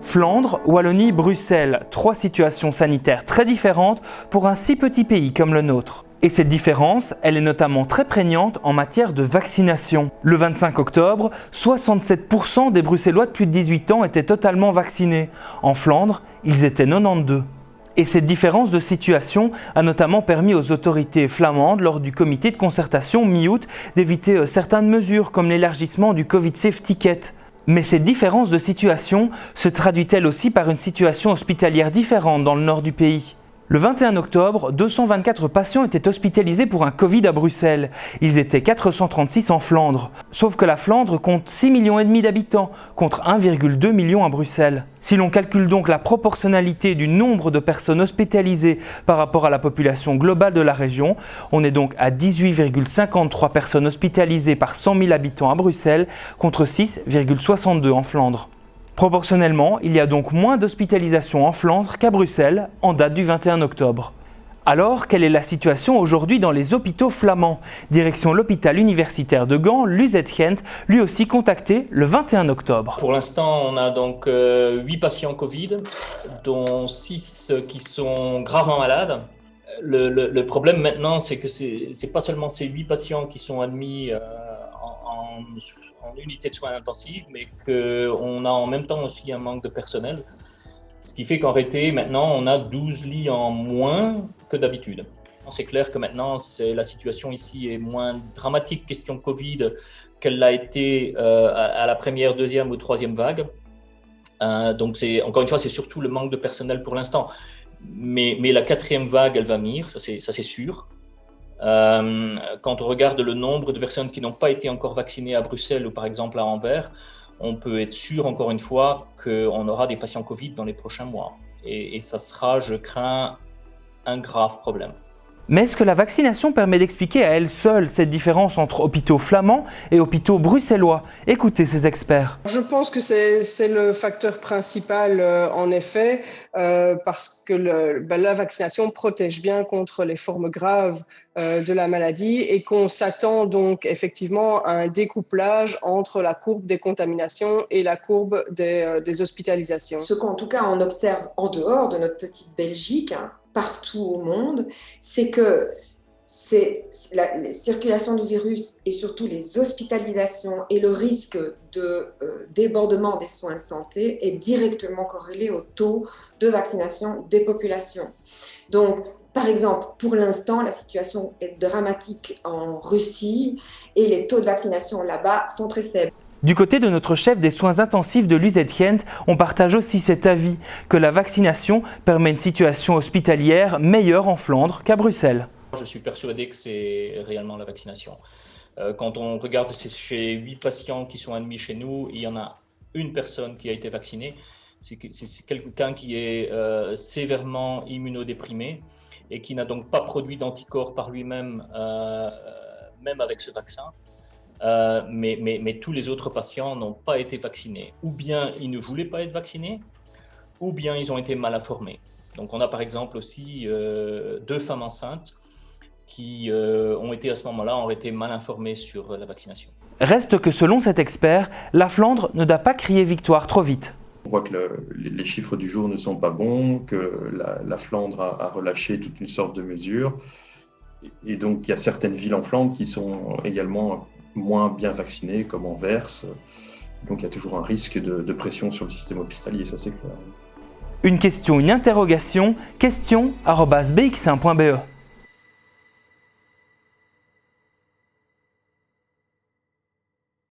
Flandre, Wallonie, Bruxelles, 3 situations sanitaires très différentes pour un si petit pays comme le nôtre. Et cette différence, elle est notamment très prégnante en matière de vaccination. Le 25 octobre, 67% des Bruxellois de plus de 18 ans étaient totalement vaccinés. En Flandre, ils étaient 92. Et cette différence de situation a notamment permis aux autorités flamandes, lors du comité de concertation mi-août, d'éviter certaines mesures comme l'élargissement du Covid Safe Ticket. Mais cette différence de situation se traduit-elle aussi par une situation hospitalière différente dans le nord du pays ? Le 21 octobre, 224 patients étaient hospitalisés pour un Covid à Bruxelles. Ils étaient 436 en Flandre. Sauf que la Flandre compte 6,5 millions d'habitants, contre 1,2 million à Bruxelles. Si l'on calcule donc la proportionnalité du nombre de personnes hospitalisées par rapport à la population globale de la région, on est donc à 18,53 personnes hospitalisées par 100 000 habitants à Bruxelles, contre 6,62 en Flandre. Proportionnellement, il y a donc moins d'hospitalisations en Flandre qu'à Bruxelles en date du 21 octobre. Alors, quelle est la situation aujourd'hui dans les hôpitaux flamands ? Direction l'hôpital universitaire de Gand, l'UZ Gent, lui aussi contacté le 21 octobre. Pour l'instant, on a donc 8 patients Covid, dont 6 qui sont gravement malades. Le problème maintenant, c'est que c'est pas seulement ces 8 patients qui sont admis en unité de soins intensifs, mais qu'on a en même temps aussi un manque de personnel. Ce qui fait qu'en réalité, maintenant, on a 12 lits en moins que d'habitude. C'est clair que maintenant, la situation ici est moins dramatique, question Covid, qu'elle l'a été à la première, deuxième ou troisième vague. Donc, encore une fois, c'est surtout le manque de personnel pour l'instant. Mais la quatrième vague, elle va venir, ça c'est sûr. Quand on regarde le nombre de personnes qui n'ont pas été encore vaccinées à Bruxelles ou par exemple à Anvers, on peut être sûr encore une fois qu'on aura des patients Covid dans les prochains mois. Et ça sera, je crains, un grave problème. Mais est-ce que la vaccination permet d'expliquer à elle seule cette différence entre hôpitaux flamands et hôpitaux bruxellois ? Écoutez ces experts. Je pense que c'est le facteur principal en effet, parce que la vaccination protège bien contre les formes graves de la maladie et qu'on s'attend donc effectivement à un découplage entre la courbe des contaminations et la courbe des hospitalisations. Ce qu'en tout cas on observe en dehors de notre petite Belgique, partout au monde, c'est que la circulation du virus et surtout les hospitalisations et le risque de débordement des soins de santé est directement corrélé au taux de vaccination des populations. Donc, par exemple, pour l'instant, la situation est dramatique en Russie et les taux de vaccination là-bas sont très faibles. Du côté de notre chef des soins intensifs de l'UZ Gent, on partage aussi cet avis, que la vaccination permet une situation hospitalière meilleure en Flandre qu'à Bruxelles. Je suis persuadé que c'est réellement la vaccination. Quand on regarde chez 8 patients qui sont admis chez nous, il y en a une personne qui a été vaccinée. C'est quelqu'un qui est sévèrement immunodéprimé et qui n'a donc pas produit d'anticorps par lui-même, même avec ce vaccin. Mais tous les autres patients n'ont pas été vaccinés. Ou bien ils ne voulaient pas être vaccinés, ou bien ils ont été mal informés. Donc on a par exemple aussi 2 femmes enceintes qui ont été à ce moment-là, ont été mal informées sur la vaccination. Reste que selon cet expert, la Flandre ne doit pas crier victoire trop vite. On voit que les chiffres du jour ne sont pas bons, que la Flandre a relâché toute une sorte de mesures. Et donc il y a certaines villes en Flandre qui sont également moins bien vaccinés, comme Anvers. Donc il y a toujours un risque de pression sur le système hospitalier, ça c'est clair. Une question, une interrogation, question@bx1.be